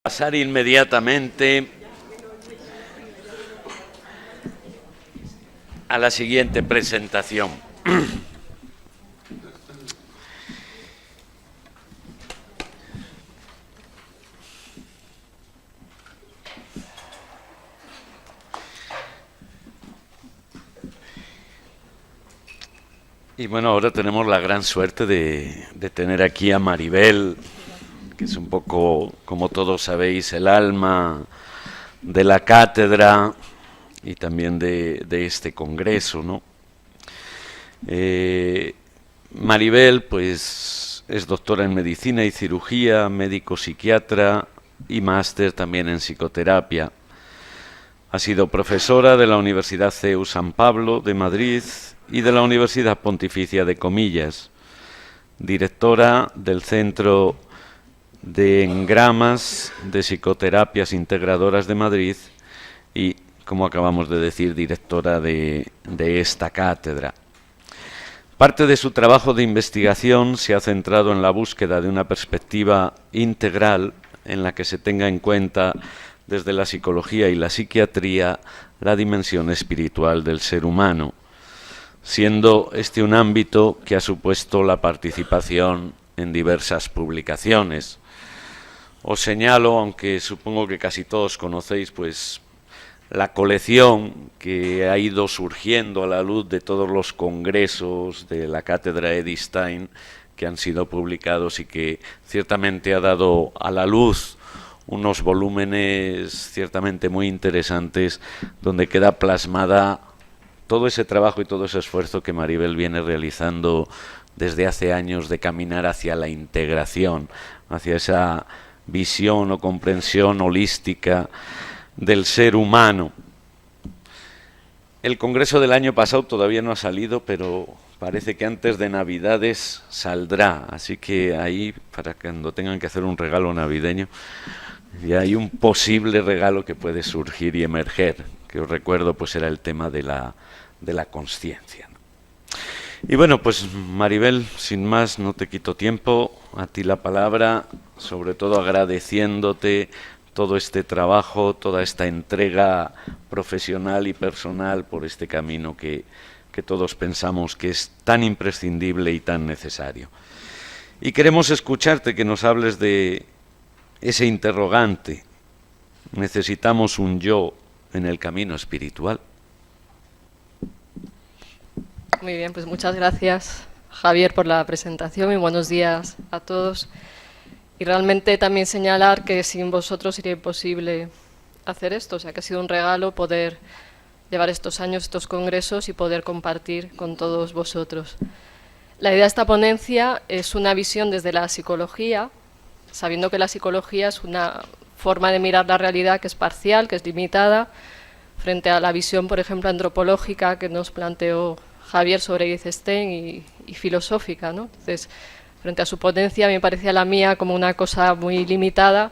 Pasar inmediatamente a la siguiente presentación. Y bueno, ahora tenemos la gran suerte de tener aquí a Maribel, que es un poco, como todos sabéis, el alma de la cátedra y también de este congreso, ¿no? Maribel, pues, es doctora en medicina y cirugía, médico psiquiatra y máster también en psicoterapia. Ha sido profesora de la Universidad CEU San Pablo de Madrid y de la Universidad Pontificia de Comillas, directora del Centro de Engramas de Psicoterapias Integradoras de Madrid y, como acabamos de decir, directora de esta cátedra. Parte de su trabajo de investigación se ha centrado en la búsqueda de una perspectiva integral en la que se tenga en cuenta desde la psicología y la psiquiatría la dimensión espiritual del ser humano, siendo este un ámbito que ha supuesto la participación en diversas publicaciones. Os señalo, aunque supongo que casi todos conocéis, pues la colección que ha ido surgiendo a la luz de todos los congresos de la cátedra Edith Stein que han sido publicados y que ciertamente ha dado a la luz unos volúmenes ciertamente muy interesantes donde queda plasmada todo ese trabajo y todo ese esfuerzo que Maribel viene realizando desde hace años de caminar hacia la integración, hacia esa visión o comprensión holística del ser humano. El congreso del año pasado todavía no ha salido, pero parece que antes de Navidades saldrá, así que ahí, para cuando tengan que hacer un regalo navideño, ya hay un posible regalo que puede surgir y emerger, que os recuerdo pues era el tema de la consciencia, ¿no? Y bueno, pues Maribel, sin más, no te quito tiempo, a ti la palabra, sobre todo agradeciéndote todo este trabajo, toda esta entrega profesional y personal por este camino que todos pensamos que es tan imprescindible y tan necesario. Y queremos escucharte, que nos hables de ese interrogante. ¿Necesitamos un yo en el camino espiritual? Muy bien, pues muchas gracias, Javier, por la presentación y buenos días a todos. Y realmente también señalar que sin vosotros sería imposible hacer esto, o sea que ha sido un regalo poder llevar estos años, estos congresos y poder compartir con todos vosotros. La idea de esta ponencia es una visión desde la psicología, sabiendo que la psicología es una forma de mirar la realidad que es parcial, que es limitada, frente a la visión, por ejemplo, antropológica que nos planteó Javier sobre Edith Stein y filosófica, ¿no? Entonces, frente a su ponencia, me parecía la mía como una cosa muy limitada,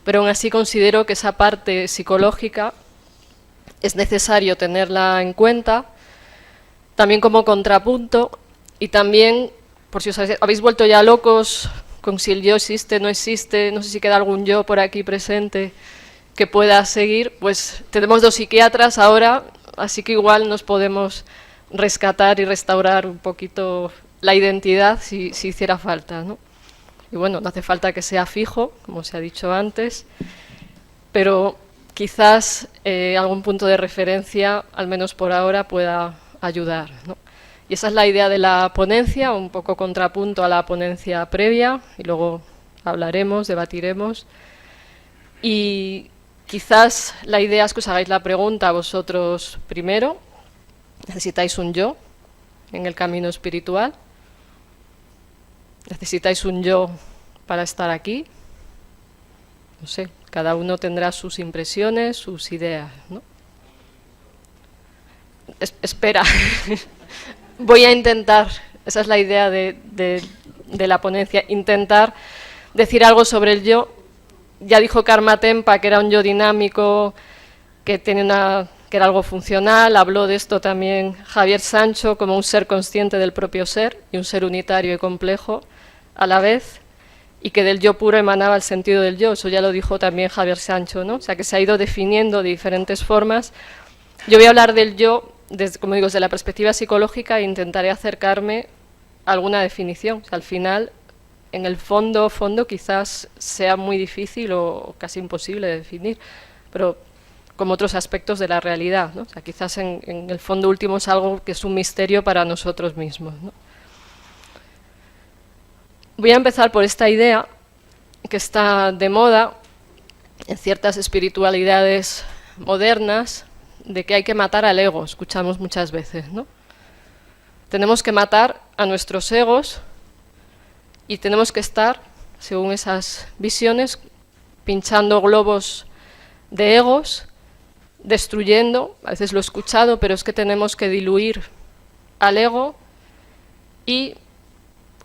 pero aún así considero que esa parte psicológica es necesario tenerla en cuenta, también como contrapunto, y también, por si os habéis vuelto ya locos con si el yo existe, no existe, no sé si queda algún yo por aquí presente que pueda seguir, pues tenemos dos psiquiatras ahora, así que igual nos podemos rescatar y restaurar un poquito la identidad si hiciera falta, ¿no? Y bueno, no hace falta que sea fijo, como se ha dicho antes, pero quizás algún punto de referencia, al menos por ahora, pueda ayudar, ¿no? Y esa es la idea de la ponencia, un poco contrapunto a la ponencia previa, y luego hablaremos, debatiremos. Y quizás la idea es que os hagáis la pregunta a vosotros primero. ¿Necesitáis un yo en el camino espiritual? ¿Necesitáis un yo para estar aquí? No sé, cada uno tendrá sus impresiones, sus ideas, ¿no? Espera, voy a intentar, esa es la idea de la ponencia, intentar decir algo sobre el yo. Ya dijo Karma Tempa que era un yo dinámico, que era algo funcional, habló de esto también Javier Sancho como un ser consciente del propio ser y un ser unitario y complejo a la vez. y que del yo puro emanaba el sentido del yo. Eso ya lo dijo también Javier Sancho, ¿no? O sea, que se ha ido definiendo de diferentes formas. Yo voy a hablar del yo, desde, como digo, desde la perspectiva psicológica, e intentaré acercarme a alguna definición. O sea, al final, en el fondo quizás sea muy difícil o casi imposible de definir, pero como otros aspectos de la realidad, ¿no? O sea, quizás en el fondo último es algo que es un misterio para nosotros mismos, ¿no? Voy a empezar por esta idea que está de moda en ciertas espiritualidades modernas, de que hay que matar al ego, escuchamos muchas veces, ¿no? Tenemos que matar a nuestros egos y tenemos que estar, según esas visiones, pinchando globos de egos, destruyendo, a veces lo he escuchado, pero es que tenemos que diluir al ego y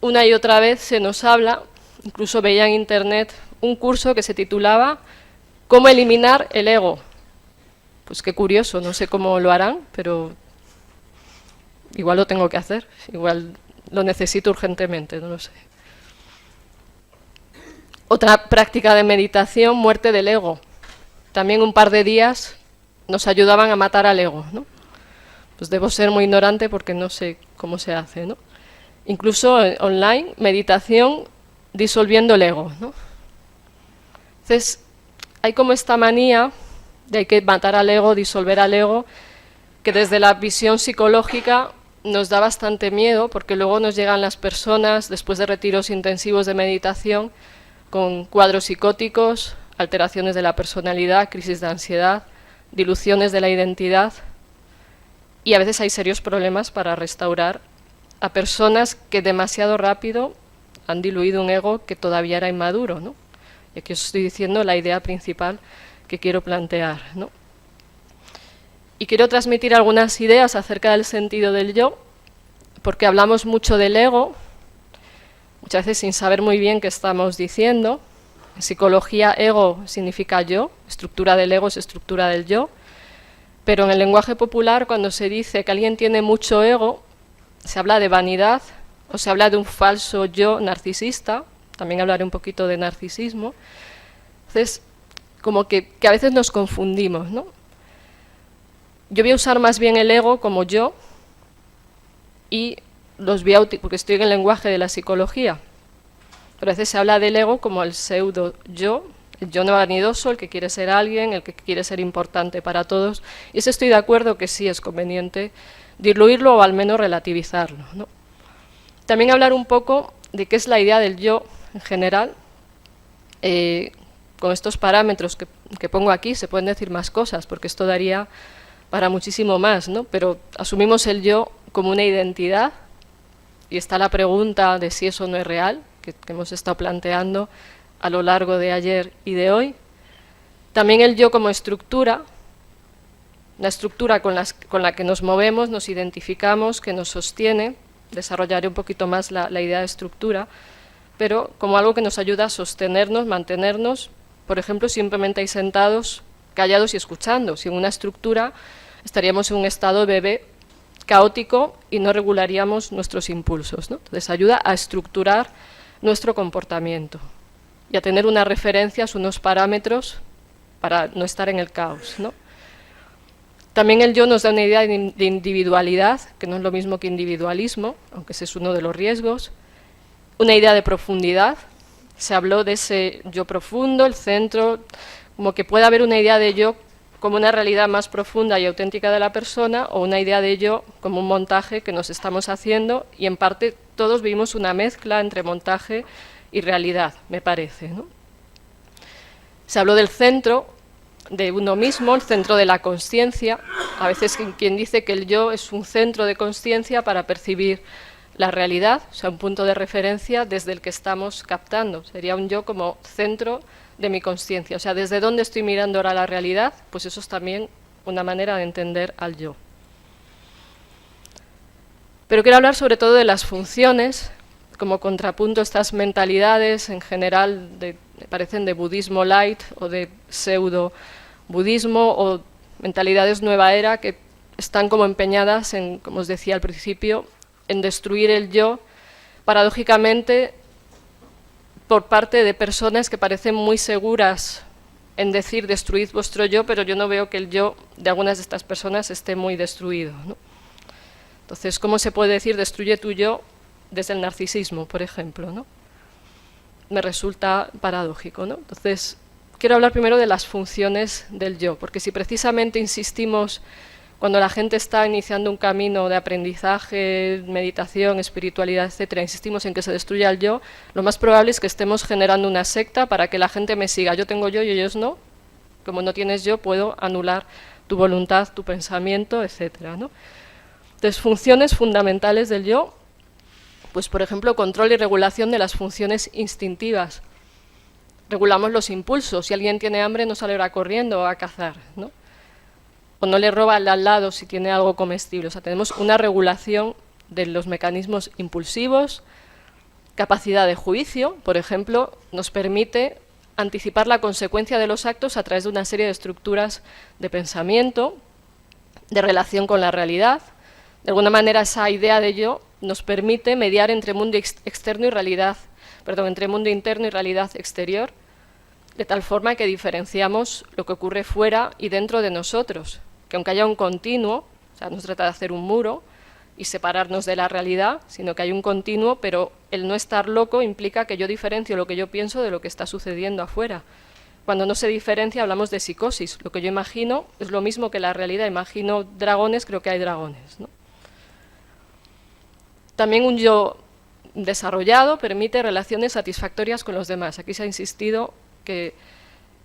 una y otra vez se nos habla, incluso veía en internet un curso que se titulaba ¿Cómo eliminar el ego? Pues qué curioso, no sé cómo lo harán, pero igual lo tengo que hacer, igual lo necesito urgentemente, no lo sé. Otra práctica de meditación, muerte del ego. También un par de días nos ayudaban a matar al ego, ¿no? Pues debo ser muy ignorante porque no sé cómo se hace, ¿no? Incluso online, meditación disolviendo el ego, ¿no? Entonces, hay como esta manía de hay que matar al ego, disolver al ego, que desde la visión psicológica nos da bastante miedo, porque luego nos llegan las personas, después de retiros intensivos de meditación, con cuadros psicóticos, alteraciones de la personalidad, crisis de ansiedad, diluciones de la identidad, y a veces hay serios problemas para restaurar a personas que demasiado rápido han diluido un ego que todavía era inmaduro, ¿no? Y aquí os estoy diciendo la idea principal que quiero plantear, ¿no? Y quiero transmitir algunas ideas acerca del sentido del yo, porque hablamos mucho del ego, muchas veces sin saber muy bien qué estamos diciendo. En psicología, ego significa yo, estructura del ego es estructura del yo, pero en el lenguaje popular, cuando se dice que alguien tiene mucho ego, se habla de vanidad o se habla de un falso yo narcisista, también hablaré un poquito de narcisismo. Entonces, como que a veces nos confundimos, ¿no? Yo voy a usar más bien el ego como yo y los voy a utilizar, porque estoy en el lenguaje de la psicología, pero a veces se habla del ego como el pseudo yo, el yo no vanidoso, el que quiere ser alguien, el que quiere ser importante para todos, y eso estoy de acuerdo que sí es conveniente diluirlo o al menos relativizarlo, ¿no? También hablar un poco de qué es la idea del yo en general. Con estos parámetros que pongo aquí se pueden decir más cosas, porque esto daría para muchísimo más, ¿no? Pero asumimos el yo como una identidad, y está la pregunta de si eso no es real, que hemos estado planteando a lo largo de ayer y de hoy. También el yo como estructura, una estructura con la que nos movemos, nos identificamos, que nos sostiene. Desarrollaré un poquito más la idea de estructura, pero como algo que nos ayuda a sostenernos, mantenernos, por ejemplo, simplemente ahí sentados, callados y escuchando. Sin una estructura estaríamos en un estado bebé caótico y no regularíamos nuestros impulsos, ¿no? Entonces ayuda a estructurar nuestro comportamiento y a tener unas referencias, unos parámetros para no estar en el caos, ¿no? También el yo nos da una idea de individualidad, que no es lo mismo que individualismo, aunque ese es uno de los riesgos. Una idea de profundidad, se habló de ese yo profundo, el centro, como que puede haber una idea de yo como una realidad más profunda y auténtica de la persona, o una idea de yo como un montaje que nos estamos haciendo, y en parte todos vivimos una mezcla entre montaje y realidad, me parece, ¿no? Se habló del centro, de uno mismo, el centro de la consciencia. A veces quien dice que el yo es un centro de consciencia para percibir la realidad, o sea, un punto de referencia desde el que estamos captando. Sería un yo como centro de mi consciencia. O sea, desde dónde estoy mirando ahora la realidad, pues eso es también una manera de entender al yo. Pero quiero hablar sobre todo de las funciones, como contrapunto a estas mentalidades en general, me parecen de budismo light o de pseudo budismo o mentalidades nueva era que están como empeñadas en, como os decía al principio, en destruir el yo, paradójicamente por parte de personas que parecen muy seguras en decir destruid vuestro yo, pero yo no veo que el yo de algunas de estas personas esté muy destruido, ¿no? Entonces, ¿cómo se puede decir destruye tu yo desde el narcisismo, por ejemplo, ¿no? Me resulta paradójico, ¿no? Entonces, quiero hablar primero de las funciones del yo, porque si precisamente insistimos, cuando la gente está iniciando un camino de aprendizaje, meditación, espiritualidad, etcétera, insistimos en que se destruya el yo, lo más probable es que estemos generando una secta para que la gente me siga. Yo tengo yo y ellos no. Como no tienes yo, puedo anular tu voluntad, tu pensamiento, etcétera, ¿no? Entonces, funciones fundamentales del yo, pues por ejemplo, control y regulación de las funciones instintivas. Regulamos los impulsos. Si alguien tiene hambre, no saldrá corriendo a cazar, ¿no? O no le roba al lado si tiene algo comestible. O sea, tenemos una regulación de los mecanismos impulsivos. Capacidad de juicio, por ejemplo, nos permite anticipar la consecuencia de los actos a través de una serie de estructuras de pensamiento, de relación con la realidad. De alguna manera, esa idea de yo nos permite mediar entre mundo externo y realidad, entre mundo interno y realidad exterior, de tal forma que diferenciamos lo que ocurre fuera y dentro de nosotros, que aunque haya un continuo, o sea, no se trata de hacer un muro y separarnos de la realidad, sino que hay un continuo, pero el no estar loco implica que yo diferencio lo que yo pienso de lo que está sucediendo afuera. Cuando no se diferencia hablamos de psicosis. Lo que yo imagino es lo mismo que la realidad. Imagino dragones, creo que hay dragones, ¿no? También un yo desarrollado permite relaciones satisfactorias con los demás. Aquí se ha insistido que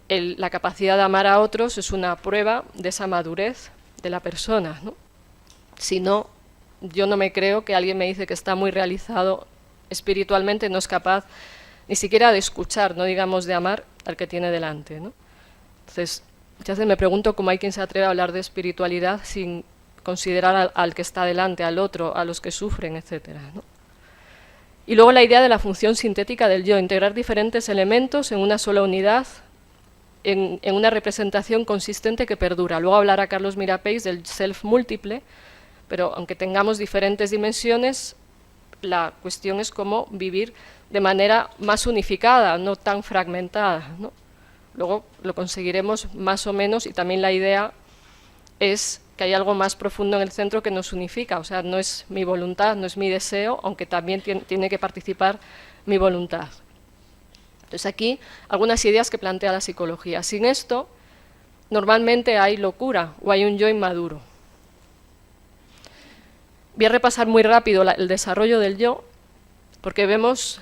la capacidad de amar a otros es una prueba de esa madurez de la persona, ¿no? Si no, yo no me creo que alguien me dice que está muy realizado espiritualmente, no es capaz ni siquiera de escuchar, no digamos de amar al que tiene delante, ¿no? Entonces, muchas veces me pregunto cómo hay quien se atreve a hablar de espiritualidad sin considerar al que está delante, al otro, a los que sufren, etcétera, ¿no? Y luego la idea de la función sintética del yo, integrar diferentes elementos en una sola unidad, en una representación consistente que perdura. Luego hablará Carlos Mirapeix del self múltiple, pero aunque tengamos diferentes dimensiones, la cuestión es cómo vivir de manera más unificada, no tan fragmentada, ¿no? Luego lo conseguiremos más o menos, y también la idea es que hay algo más profundo en el centro que nos unifica, o sea, no es mi voluntad, no es mi deseo, aunque también tiene que participar mi voluntad. Entonces aquí algunas ideas que plantea la psicología. Sin esto, normalmente hay locura o hay un yo inmaduro. Voy a repasar muy rápido el desarrollo del yo, porque vemos,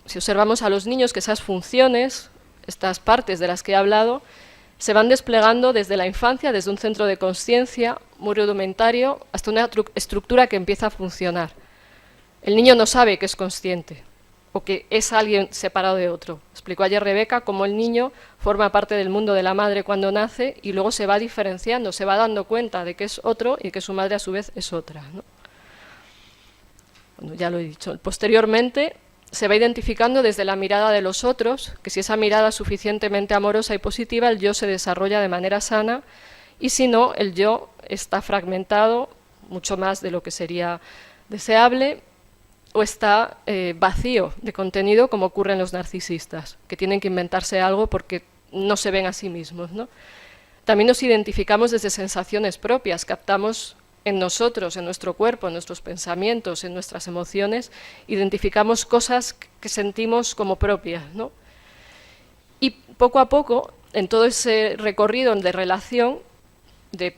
si observamos a los niños, que esas funciones, estas partes de las que he hablado, se van desplegando desde la infancia, desde un centro de consciencia muy rudimentario, hasta una estructura que empieza a funcionar. El niño no sabe que es consciente, o que es alguien separado de otro. Explicó ayer Rebeca cómo el niño forma parte del mundo de la madre cuando nace y luego se va diferenciando, se va dando cuenta de que es otro y que su madre a su vez es otra, ¿no? Bueno, ya lo he dicho. Posteriormente se va identificando desde la mirada de los otros, que si esa mirada es suficientemente amorosa y positiva, el yo se desarrolla de manera sana, y si no, el yo está fragmentado, mucho más de lo que sería deseable, o está vacío de contenido, como ocurre en los narcisistas, que tienen que inventarse algo porque no se ven a sí mismos, ¿no? También nos identificamos desde sensaciones propias, captamos en nosotros, en nuestro cuerpo, en nuestros pensamientos, en nuestras emociones, identificamos cosas que sentimos como propias, ¿no? Y poco a poco, en todo ese recorrido de relación del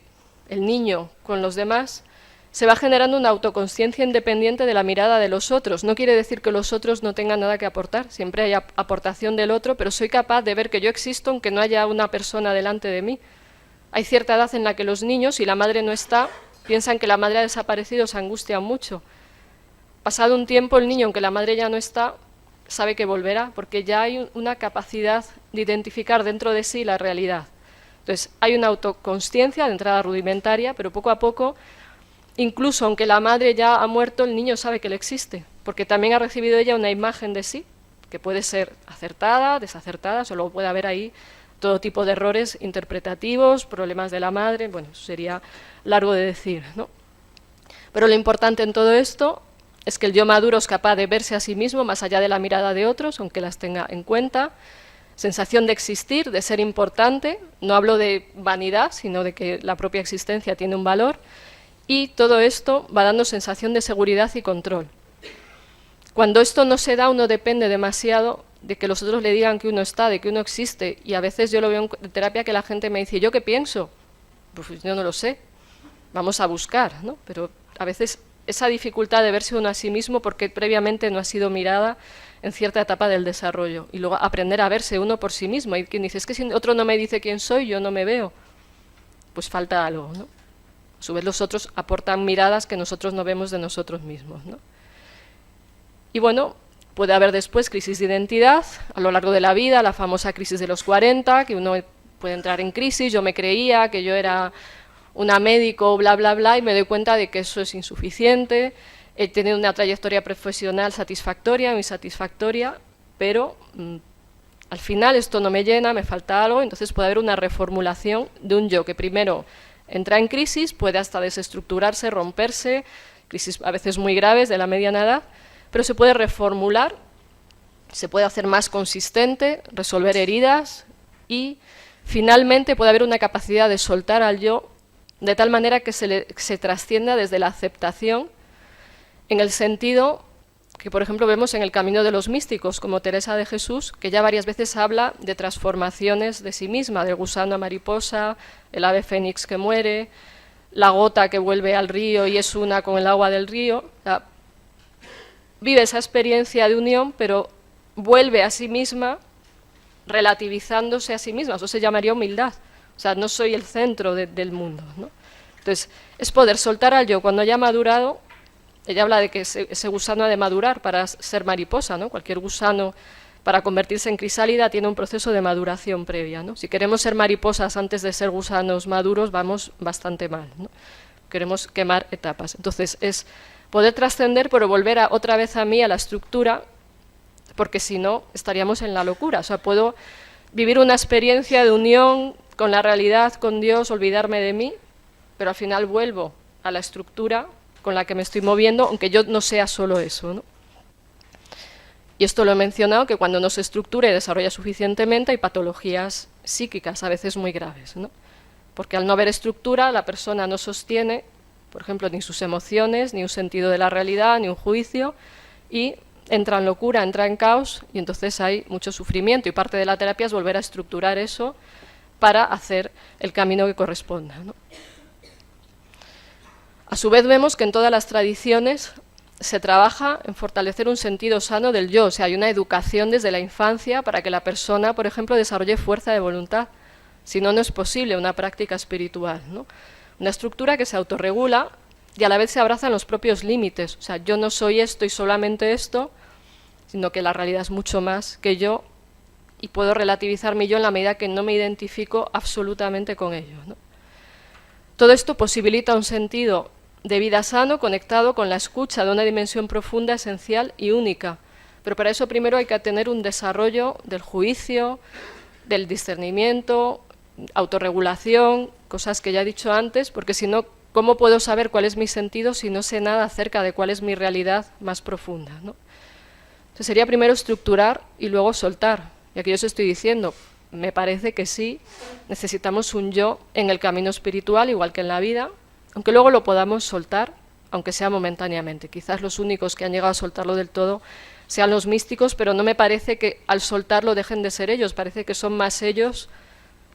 niño con los demás, se va generando una autoconsciencia independiente de la mirada de los otros. No quiere decir que los otros no tengan nada que aportar, siempre hay aportación del otro, pero soy capaz de ver que yo existo aunque no haya una persona delante de mí. Hay cierta edad en la que los niños, si la madre no está, piensan que la madre ha desaparecido, se angustian mucho. Pasado un tiempo, el niño, aunque la madre ya no está, sabe que volverá, porque ya hay una capacidad de identificar dentro de sí la realidad. Entonces, hay una autoconsciencia de entrada rudimentaria, pero poco a poco, incluso aunque la madre ya ha muerto, el niño sabe que él existe, porque también ha recibido ella una imagen de sí, que puede ser acertada, desacertada, solo puede haber ahí todo tipo de errores interpretativos, problemas de la madre, bueno, eso sería largo de decir, ¿no? Pero lo importante en todo esto es que el yo maduro es capaz de verse a sí mismo más allá de la mirada de otros, aunque las tenga en cuenta. Sensación de existir, de ser importante, no hablo de vanidad, sino de que la propia existencia tiene un valor, y todo esto va dando sensación de seguridad y control. Cuando esto no se da, uno depende demasiado de que los otros le digan que uno está, de que uno existe, y a veces yo lo veo en terapia que la gente me dice, ¿yo qué pienso? Pues yo no lo sé, vamos a buscar, ¿no? Pero a veces esa dificultad de verse uno a sí mismo porque previamente no ha sido mirada en cierta etapa del desarrollo, y luego aprender a verse uno por sí mismo. Hay quien dice, es que si otro no me dice quién soy, yo no me veo. Pues falta algo, ¿no? A su vez los otros aportan miradas que nosotros no vemos de nosotros mismos, ¿no? Y bueno, puede haber después crisis de identidad a lo largo de la vida, la famosa crisis de los 40, que uno puede entrar en crisis. Yo me creía que yo era una médico, bla, bla, bla, y me doy cuenta de que eso es insuficiente. He tenido una trayectoria profesional satisfactoria, muy satisfactoria, pero al final esto no me llena, me falta algo, entonces puede haber una reformulación de un yo que primero entra en crisis, puede hasta desestructurarse, romperse, crisis a veces muy graves de la mediana edad, pero se puede reformular, se puede hacer más consistente, resolver heridas y finalmente puede haber una capacidad de soltar al yo de tal manera que se trascienda desde la aceptación, en el sentido que, por ejemplo, vemos en el camino de los místicos, como Teresa de Jesús, que ya varias veces habla de transformaciones de sí misma, del gusano a mariposa, el ave fénix que muere, la gota que vuelve al río y es una con el agua del río. O sea, vive esa experiencia de unión, pero vuelve a sí misma relativizándose a sí misma. Eso se llamaría humildad. O sea, no soy el centro del mundo, ¿no? Entonces, es poder soltar al yo cuando haya madurado. Ella habla de que ese gusano ha de madurar para ser mariposa, ¿no? Cualquier gusano, para convertirse en crisálida, tiene un proceso de maduración previa, ¿no? Si queremos ser mariposas antes de ser gusanos maduros, vamos bastante mal, ¿no? Queremos quemar etapas. Entonces, es poder trascender, pero volver otra vez a mí, a la estructura, porque si no, estaríamos en la locura. O sea, puedo vivir una experiencia de unión con la realidad, con Dios, olvidarme de mí, pero al final vuelvo a la estructura con la que me estoy moviendo, aunque yo no sea solo eso, ¿no? Y esto lo he mencionado, que cuando no se estructura y desarrolla suficientemente hay patologías psíquicas, a veces muy graves, ¿no? Porque al no haber estructura, la persona no sostiene, por ejemplo, ni sus emociones, ni un sentido de la realidad, ni un juicio, y entra en locura, entra en caos, y entonces hay mucho sufrimiento, y parte de la terapia es volver a estructurar eso para hacer el camino que corresponda, ¿no? A su vez vemos que en todas las tradiciones se trabaja en fortalecer un sentido sano del yo, o sea, hay una educación desde la infancia para que la persona, por ejemplo, desarrolle fuerza de voluntad. Si no, no es posible una práctica espiritual, ¿no? Una estructura que se autorregula y a la vez se abrazan los propios límites. O sea, yo no soy esto y solamente esto, sino que la realidad es mucho más que yo y puedo relativizar mi yo en la medida que no me identifico absolutamente con ello, ¿no? Todo esto posibilita un sentido de vida sano, conectado con la escucha de una dimensión profunda, esencial y única. Pero para eso primero hay que tener un desarrollo del juicio, del discernimiento, autorregulación, cosas que ya he dicho antes, porque si no, ¿cómo puedo saber cuál es mi sentido si no sé nada acerca de cuál es mi realidad más profunda, ¿no? Entonces sería primero estructurar y luego soltar. Y aquí yo os estoy diciendo, me parece que sí, necesitamos un yo en el camino espiritual, igual que en la vida, aunque luego lo podamos soltar, aunque sea momentáneamente. Quizás los únicos que han llegado a soltarlo del todo sean los místicos, pero no me parece que al soltarlo dejen de ser ellos, parece que son más ellos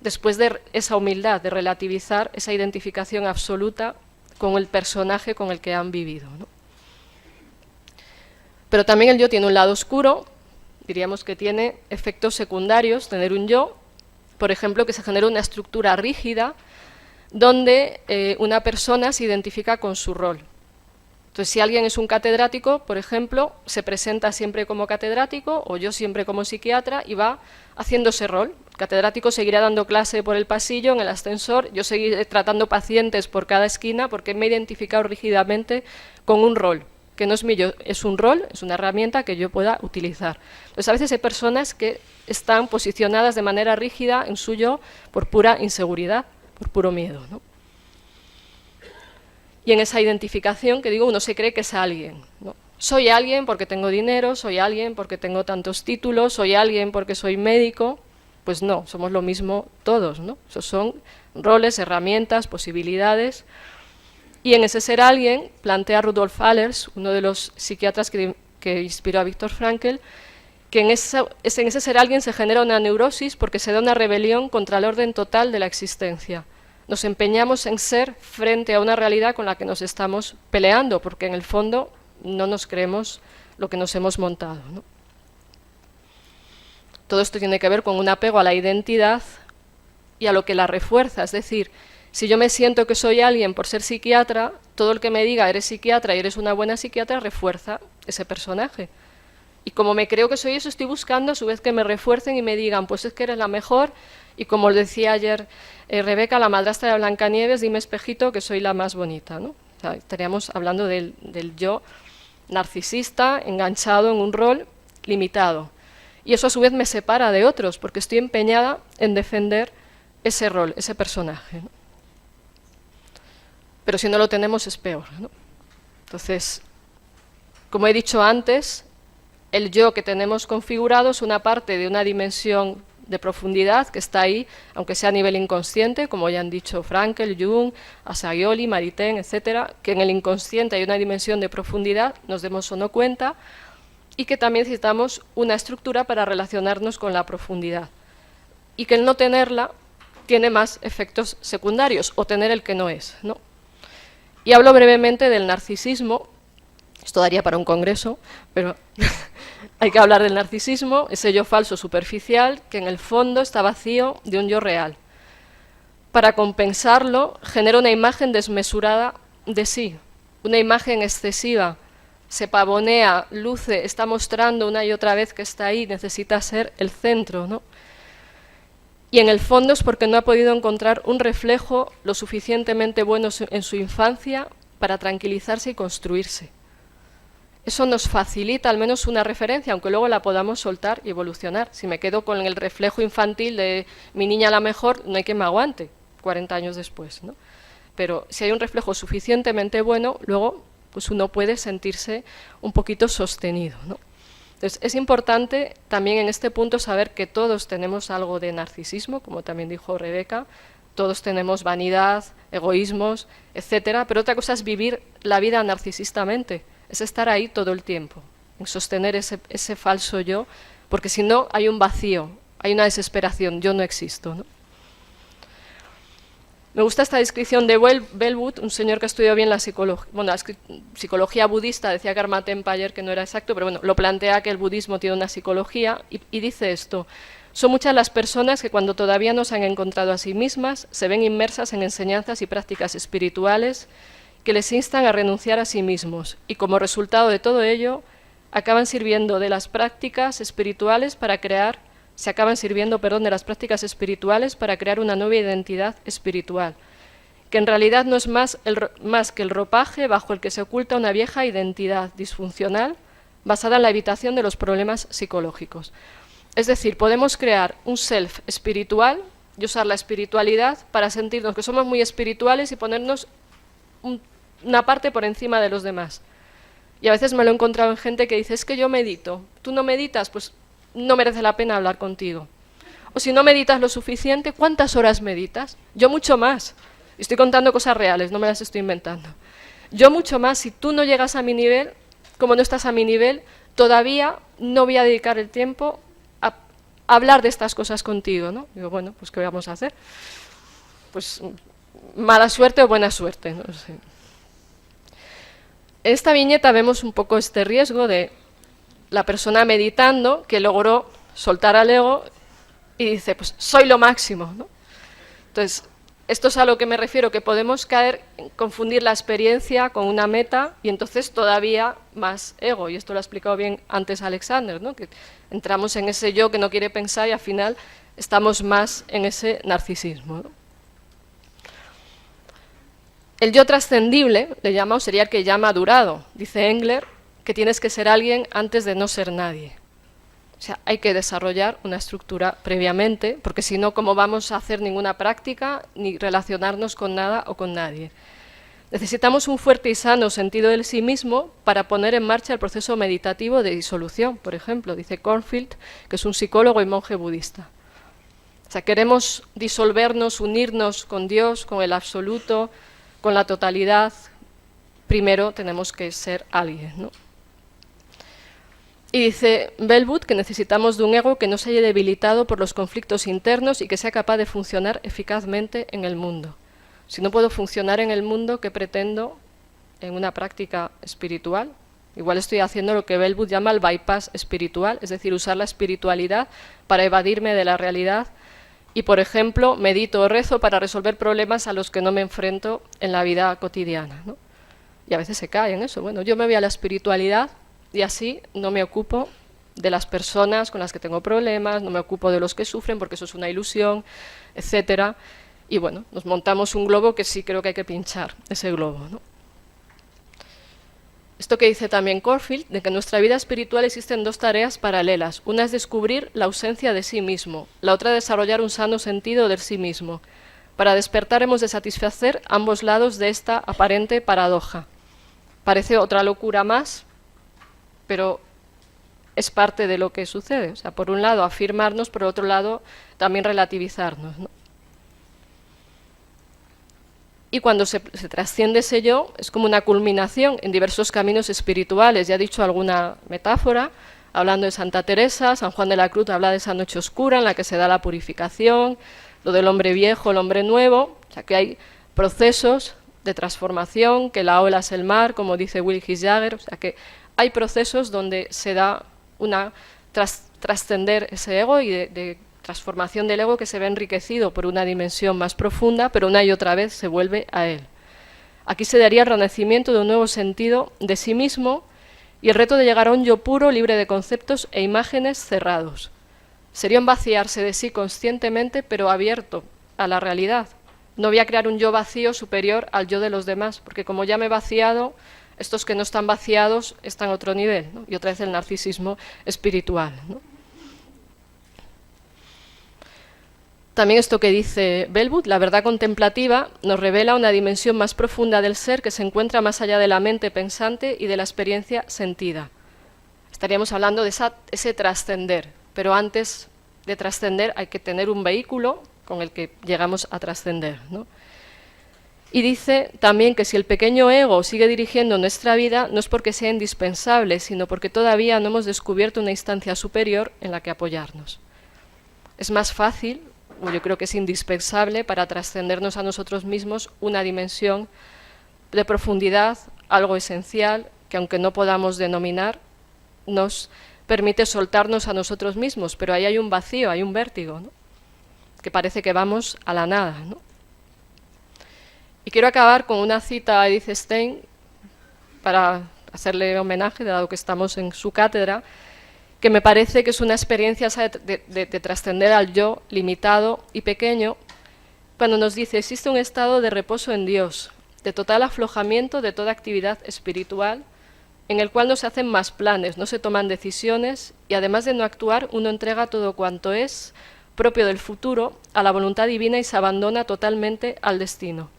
después de esa humildad, de relativizar esa identificación absoluta con el personaje con el que han vivido, ¿no? Pero también el yo tiene un lado oscuro, diríamos que tiene efectos secundarios, tener un yo, por ejemplo, que se genera una estructura rígida donde una persona se identifica con su rol. Entonces, si alguien es un catedrático, por ejemplo, se presenta siempre como catedrático, o yo siempre como psiquiatra, y va haciendo ese rol. El catedrático seguirá dando clase por el pasillo, en el ascensor, yo seguiré tratando pacientes por cada esquina, porque me he identificado rígidamente con un rol, que no es mi yo, es un rol, es una herramienta que yo pueda utilizar. Entonces, a veces hay personas que están posicionadas de manera rígida en su yo por pura inseguridad, por puro miedo, ¿no? Y en esa identificación, que digo, uno se cree que es alguien, ¿no? soy alguien porque tengo dinero, soy alguien porque tengo tantos títulos, soy alguien porque soy médico. Pues no, somos lo mismo todos, ¿no? Esos son roles, herramientas, posibilidades. Y en ese ser alguien, plantea Rudolf Allers, uno de los psiquiatras que inspiró a Viktor Frankl, que en ese ser alguien se genera una neurosis porque se da una rebelión contra el orden total de la existencia. Nos empeñamos en ser frente a una realidad con la que nos estamos peleando, porque en el fondo no nos creemos lo que nos hemos montado, ¿no? Todo esto tiene que ver con un apego a la identidad y a lo que la refuerza. Es decir, si yo me siento que soy alguien por ser psiquiatra, todo el que me diga eres psiquiatra y eres una buena psiquiatra refuerza ese personaje. Y como me creo que soy eso, estoy buscando a su vez que me refuercen y me digan, pues es que eres la mejor. Y como decía ayer Rebeca, la madrastra de Blancanieves, dime espejito que soy la más bonita, ¿no? O sea, estaríamos hablando del yo narcisista, enganchado en un rol limitado. Y eso a su vez me separa de otros, porque estoy empeñada en defender ese rol, ese personaje, ¿no? Pero si no lo tenemos es peor, ¿no? Entonces, como he dicho antes, el yo que tenemos configurado es una parte de una dimensión de profundidad que está ahí, aunque sea a nivel inconsciente, como ya han dicho Frankl, Jung, Assagioli, Maritain, etcétera, que en el inconsciente hay una dimensión de profundidad, nos demos o no cuenta, y que también necesitamos una estructura para relacionarnos con la profundidad. Y que el no tenerla tiene más efectos secundarios, o tener el que no es, ¿no? Y hablo brevemente del narcisismo. Esto daría para un congreso, pero hay que hablar del narcisismo, ese yo falso superficial que en el fondo está vacío de un yo real. Para compensarlo, genera una imagen desmesurada de sí, una imagen excesiva. Se pavonea, luce, está mostrando una y otra vez que está ahí, necesita ser el centro, ¿no? Y en el fondo es porque no ha podido encontrar un reflejo lo suficientemente bueno en su infancia para tranquilizarse y construirse. Eso nos facilita al menos una referencia, aunque luego la podamos soltar y evolucionar. Si me quedo con el reflejo infantil de mi niña la mejor, no hay quien me aguante 40 años después, ¿no? Pero si hay un reflejo suficientemente bueno, luego pues uno puede sentirse un poquito sostenido, ¿no? Entonces, es importante también en este punto saber que todos tenemos algo de narcisismo, como también dijo Rebeca, todos tenemos vanidad, egoísmos, etcétera, pero otra cosa es vivir la vida narcisistamente, es estar ahí todo el tiempo, en sostener ese falso yo, porque si no hay un vacío, hay una desesperación, yo no existo, ¿no? Me gusta esta descripción de Bellwood, un señor que estudió bien la psicología, bueno, la psicología budista, decía Karma Tempa ayer que no era exacto, pero bueno, lo plantea que el budismo tiene una psicología y dice esto: son muchas las personas que cuando todavía no se han encontrado a sí mismas se ven inmersas en enseñanzas y prácticas espirituales que les instan a renunciar a sí mismos y como resultado de todo ello acaban sirviendo de las prácticas espirituales para crear de las prácticas espirituales para crear una nueva identidad espiritual, que en realidad no es más que el ropaje bajo el que se oculta una vieja identidad disfuncional basada en la evitación de los problemas psicológicos. Es decir, podemos crear un self espiritual y usar la espiritualidad para sentirnos que somos muy espirituales y ponernos una parte por encima de los demás. Y a veces me lo he encontrado en gente que dice, es que yo medito, ¿tú no meditas? Pues no merece la pena hablar contigo. O si no meditas lo suficiente, ¿cuántas horas meditas? Yo mucho más. Estoy contando cosas reales, no me las estoy inventando. Yo mucho más. Si tú no llegas a mi nivel, como no estás a mi nivel, todavía no voy a dedicar el tiempo a hablar de estas cosas contigo, ¿no? Digo, bueno, pues ¿qué vamos a hacer? Pues mala suerte o buena suerte, no sé. En esta viñeta vemos un poco este riesgo de la persona meditando que logró soltar al ego y dice, pues soy lo máximo, ¿no? Entonces, esto es a lo que me refiero, que podemos caer en confundir la experiencia con una meta y entonces todavía más ego. Y esto lo ha explicado bien antes Alexander, ¿no? Que entramos en ese yo que no quiere pensar y al final estamos más en ese narcisismo, ¿no? El yo trascendible, le llama, o sería el que ya ha madurado. Dice Engler que tienes que ser alguien antes de no ser nadie. O sea, hay que desarrollar una estructura previamente, porque si no, ¿cómo vamos a hacer ninguna práctica ni relacionarnos con nada o con nadie? Necesitamos un fuerte y sano sentido del sí mismo para poner en marcha el proceso meditativo de disolución, por ejemplo, dice Cornfield, que es un psicólogo y monje budista. O sea, queremos disolvernos, unirnos con Dios, con el absoluto, con la totalidad. Primero tenemos que ser alguien, ¿no? Y dice Bellwood que necesitamos de un ego que no se haya debilitado por los conflictos internos y que sea capaz de funcionar eficazmente en el mundo. Si no puedo funcionar en el mundo, ¿qué pretendo en una práctica espiritual? Igual estoy haciendo lo que Bellwood llama el bypass espiritual, es decir, usar la espiritualidad para evadirme de la realidad y, por ejemplo, medito o rezo para resolver problemas a los que no me enfrento en la vida cotidiana, ¿no? Y a veces se cae en eso. Bueno, yo me voy a la espiritualidad y así no me ocupo de las personas con las que tengo problemas, no me ocupo de los que sufren porque eso es una ilusión, etcétera. Y bueno, nos montamos un globo que sí creo que hay que pinchar, ese globo, ¿no? Esto que dice también Cornfield, de que en nuestra vida espiritual existen dos tareas paralelas. Una es descubrir la ausencia de sí mismo, la otra desarrollar un sano sentido del sí mismo. Para despertar hemos de satisfacer ambos lados de esta aparente paradoja. Parece otra locura más, pero es parte de lo que sucede. O sea, por un lado afirmarnos, por otro lado también relativizarnos, ¿no? Y cuando se trasciende ese yo, es como una culminación en diversos caminos espirituales. Ya he dicho alguna metáfora, hablando de Santa Teresa, San Juan de la Cruz habla de esa noche oscura en la que se da la purificación, lo del hombre viejo, el hombre nuevo, o sea que hay procesos de transformación, que la ola es el mar, como dice Wilkes Jagger, o sea que hay procesos donde se da una trascender ese ego y de transformación del ego que se ve enriquecido por una dimensión más profunda, pero una y otra vez se vuelve a él. Aquí se daría el renacimiento de un nuevo sentido de sí mismo y el reto de llegar a un yo puro, libre de conceptos e imágenes cerrados. Sería un vaciarse de sí conscientemente, pero abierto a la realidad. No voy a crear un yo vacío superior al yo de los demás, porque como ya me he vaciado, estos que no están vaciados están a otro nivel, ¿no? Y otra vez el narcisismo espiritual, ¿no? También esto que dice Bellwood, la verdad contemplativa nos revela una dimensión más profunda del ser que se encuentra más allá de la mente pensante y de la experiencia sentida. Estaríamos hablando de ese trascender, pero antes de trascender hay que tener un vehículo con el que llegamos a trascender, ¿no? Y dice también que si el pequeño ego sigue dirigiendo nuestra vida no es porque sea indispensable, sino porque todavía no hemos descubierto una instancia superior en la que apoyarnos. Es más fácil, o yo creo que es indispensable para trascendernos a nosotros mismos, una dimensión de profundidad, algo esencial, que aunque no podamos denominar, nos permite soltarnos a nosotros mismos, pero ahí hay un vacío, hay un vértigo, ¿no? Que parece que vamos a la nada, ¿no? Y quiero acabar con una cita a Edith Stein para hacerle homenaje, dado que estamos en su cátedra, que me parece que es una experiencia de trascender al yo limitado y pequeño, cuando nos dice: existe un estado de reposo en Dios, de total aflojamiento de toda actividad espiritual, en el cual no se hacen más planes, no se toman decisiones, y además de no actuar, uno entrega todo cuanto es propio del futuro a la voluntad divina y se abandona totalmente al destino.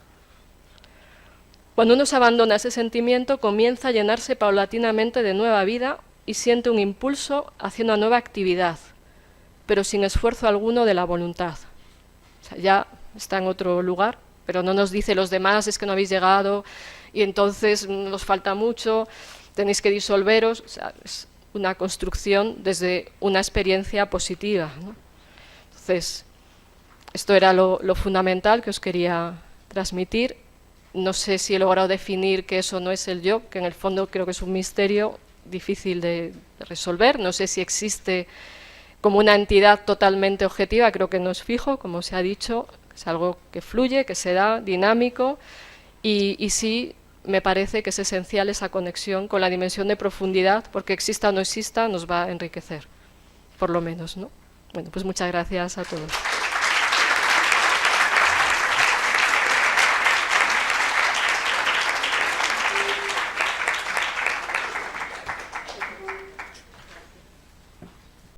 Cuando uno se abandona a ese sentimiento, comienza a llenarse paulatinamente de nueva vida y siente un impulso hacia una nueva actividad, pero sin esfuerzo alguno de la voluntad. O sea, ya está en otro lugar, pero no nos dice los demás es que no habéis llegado y entonces nos falta mucho, tenéis que disolveros. O sea, es una construcción desde una experiencia positiva, ¿no? Entonces, esto era lo fundamental que os quería transmitir. No sé si he logrado definir que eso no es el yo, que en el fondo creo que es un misterio difícil de resolver. No sé si existe como una entidad totalmente objetiva, creo que no es fijo, como se ha dicho, es algo que fluye, que se da, dinámico, y sí me parece que es esencial esa conexión con la dimensión de profundidad, porque exista o no exista, nos va a enriquecer, por lo menos, ¿no? Bueno, pues muchas gracias a todos.